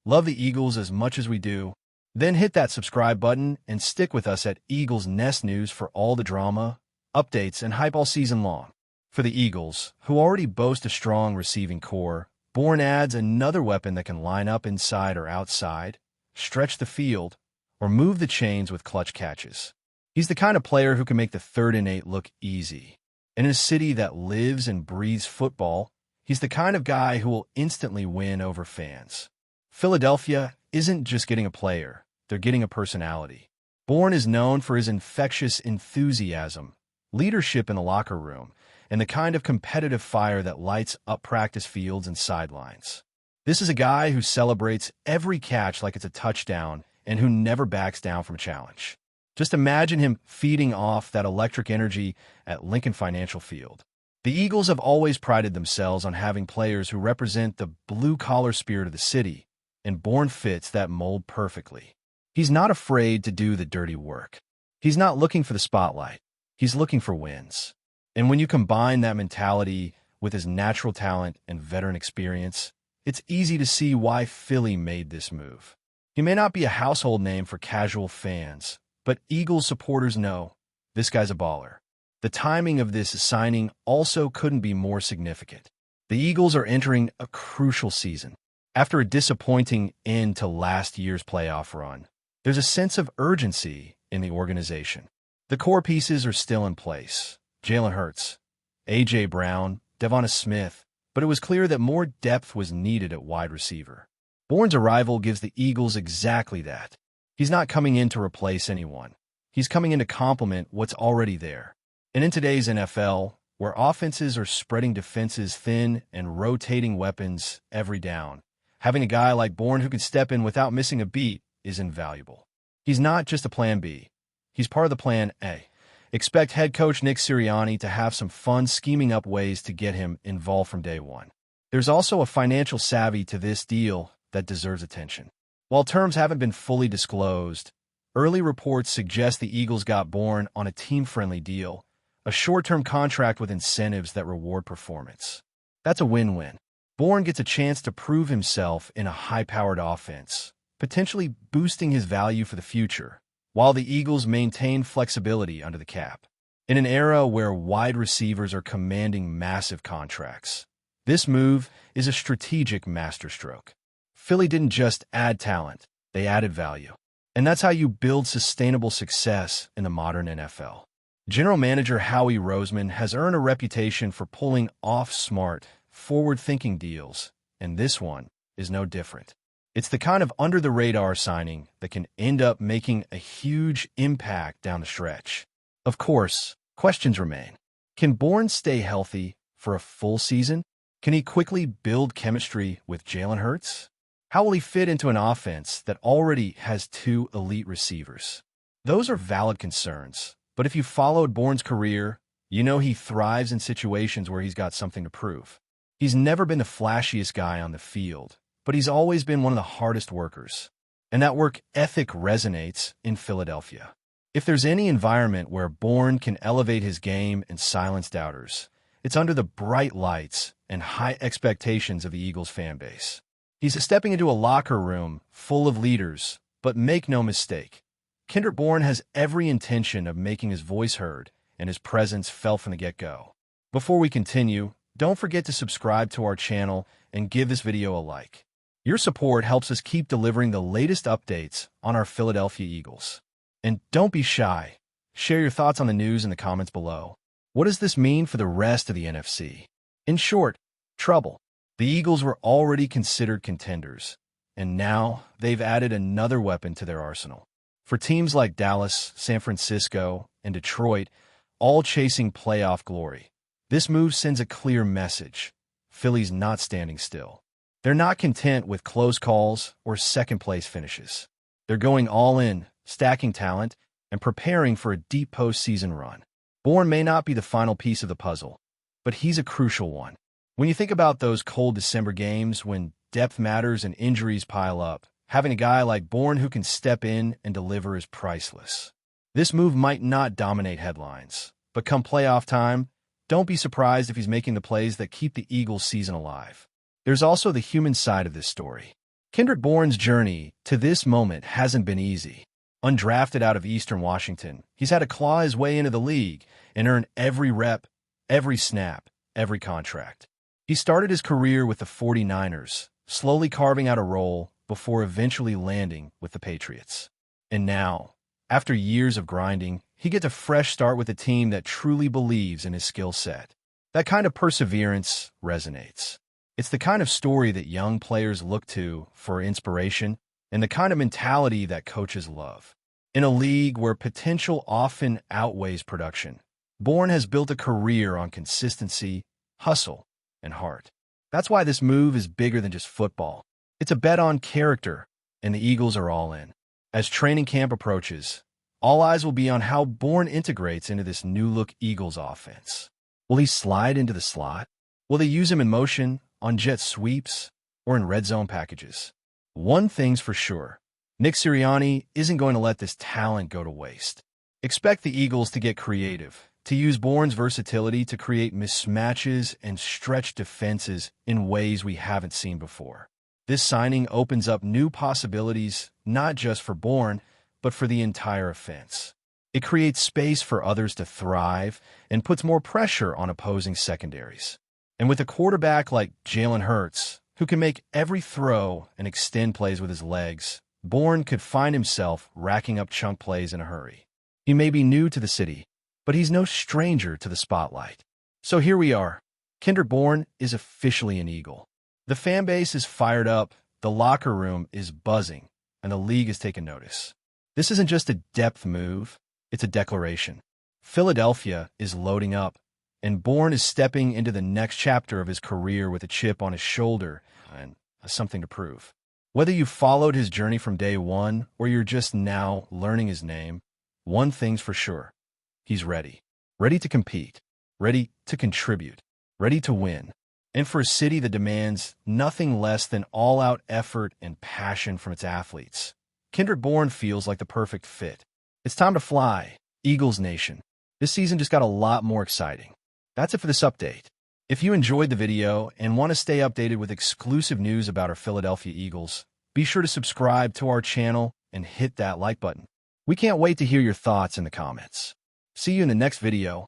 love the Eagles as much as we do, then hit that subscribe button and stick with us at Eagles Nest News for all the drama, updates, and hype all season long. For the Eagles, who already boast a strong receiving core, Bourne adds another weapon that can line up inside or outside, stretch the field, or move the chains with clutch catches. He's the kind of player who can make the 3rd and 8 look easy. And in a city that lives and breathes football, he's the kind of guy who will instantly win over fans. Philadelphia isn't just getting a player, they're getting a personality. Bourne is known for his infectious enthusiasm, leadership in the locker room, and the kind of competitive fire that lights up practice fields and sidelines. This is a guy who celebrates every catch like it's a touchdown and who never backs down from a challenge. Just imagine him feeding off that electric energy at Lincoln Financial Field. The Eagles have always prided themselves on having players who represent the blue-collar spirit of the city, and Bourne fits that mold perfectly. He's not afraid to do the dirty work. He's not looking for the spotlight. He's looking for wins. And when you combine that mentality with his natural talent and veteran experience, it's easy to see why Philly made this move. He may not be a household name for casual fans, but Eagles supporters know this guy's a baller. The timing of this signing also couldn't be more significant. The Eagles are entering a crucial season. After a disappointing end to last year's playoff run, there's a sense of urgency in the organization. The core pieces are still in place. Jalen Hurts, A.J. Brown, Devonta Smith, but it was clear that more depth was needed at wide receiver. Bourne's arrival gives the Eagles exactly that. He's not coming in to replace anyone. He's coming in to complement what's already there. And in today's NFL, where offenses are spreading defenses thin and rotating weapons every down, having a guy like Bourne who can step in without missing a beat is invaluable. He's not just a plan B. He's part of the plan A. Expect head coach Nick Sirianni to have some fun scheming up ways to get him involved from day one. There's also a financial savvy to this deal that deserves attention. While terms haven't been fully disclosed, early reports suggest the Eagles got Bourne on a team-friendly deal, a short-term contract with incentives that reward performance. That's a win-win. Bourne gets a chance to prove himself in a high-powered offense, potentially boosting his value for the future, while the Eagles maintain flexibility under the cap. In an era where wide receivers are commanding massive contracts, this move is a strategic masterstroke. Philly didn't just add talent, they added value. And that's how you build sustainable success in the modern NFL. General Manager Howie Roseman has earned a reputation for pulling off smart, forward-thinking deals, and this one is no different. It's the kind of under-the-radar signing that can end up making a huge impact down the stretch. Of course, questions remain. Can Bourne stay healthy for a full season? Can he quickly build chemistry with Jalen Hurts? How will he fit into an offense that already has 2 elite receivers? Those are valid concerns, but if you followed Bourne's career, you know he thrives in situations where he's got something to prove. He's never been the flashiest guy on the field, but he's always been one of the hardest workers. And that work ethic resonates in Philadelphia. If there's any environment where Bourne can elevate his game and silence doubters, it's under the bright lights and high expectations of the Eagles fan base. He's stepping into a locker room full of leaders, but make no mistake, Kendrick Bourne has every intention of making his voice heard and his presence felt from the get-go. Before we continue, don't forget to subscribe to our channel and give this video a like. Your support helps us keep delivering the latest updates on our Philadelphia Eagles. And don't be shy. Share your thoughts on the news in the comments below. What does this mean for the rest of the NFC? In short, trouble. The Eagles were already considered contenders, and now they've added another weapon to their arsenal. For teams like Dallas, San Francisco, and Detroit, all chasing playoff glory, this move sends a clear message. Philly's not standing still. They're not content with close calls or second-place finishes. They're going all in, stacking talent, and preparing for a deep postseason run. Bourne may not be the final piece of the puzzle, but he's a crucial one. When you think about those cold December games when depth matters and injuries pile up, having a guy like Bourne who can step in and deliver is priceless. This move might not dominate headlines, but come playoff time, don't be surprised if he's making the plays that keep the Eagles season alive. There's also the human side of this story. Kendrick Bourne's journey to this moment hasn't been easy. Undrafted out of Eastern Washington, he's had to claw his way into the league and earn every rep, every snap, every contract. He started his career with the 49ers, slowly carving out a role before eventually landing with the Patriots. And now, after years of grinding, he gets a fresh start with a team that truly believes in his skill set. That kind of perseverance resonates. It's the kind of story that young players look to for inspiration and the kind of mentality that coaches love. In a league where potential often outweighs production, Bourne has built a career on consistency, hustle, and heart. That's why this move is bigger than just football. It's a bet on character, and the Eagles are all in. As training camp approaches, all eyes will be on how Bourne integrates into this new-look Eagles offense. Will he slide into the slot? Will they use him in motion, on jet sweeps, or in red zone packages? One thing's for sure, Nick Sirianni isn't going to let this talent go to waste. Expect the Eagles to get creative, to use Bourne's versatility to create mismatches and stretch defenses in ways we haven't seen before. This signing opens up new possibilities, not just for Bourne, but for the entire offense. It creates space for others to thrive and puts more pressure on opposing secondaries. And with a quarterback like Jalen Hurts, who can make every throw and extend plays with his legs, Bourne could find himself racking up chunk plays in a hurry. He may be new to the city, but he's no stranger to the spotlight. So here we are. Kendrick Bourne is officially an Eagle. The fan base is fired up, the locker room is buzzing, and the league is taking notice. This isn't just a depth move, it's a declaration. Philadelphia is loading up, and Bourne is stepping into the next chapter of his career with a chip on his shoulder and something to prove. Whether you followed his journey from day one or you're just now learning his name, one thing's for sure. He's ready. Ready to compete. Ready to contribute. Ready to win. And for a city that demands nothing less than all-out effort and passion from its athletes, Kendrick Bourne feels like the perfect fit. It's time to fly, Eagles Nation. This season just got a lot more exciting. That's it for this update. If you enjoyed the video and want to stay updated with exclusive news about our Philadelphia Eagles, be sure to subscribe to our channel and hit that like button. We can't wait to hear your thoughts in the comments. See you in the next video.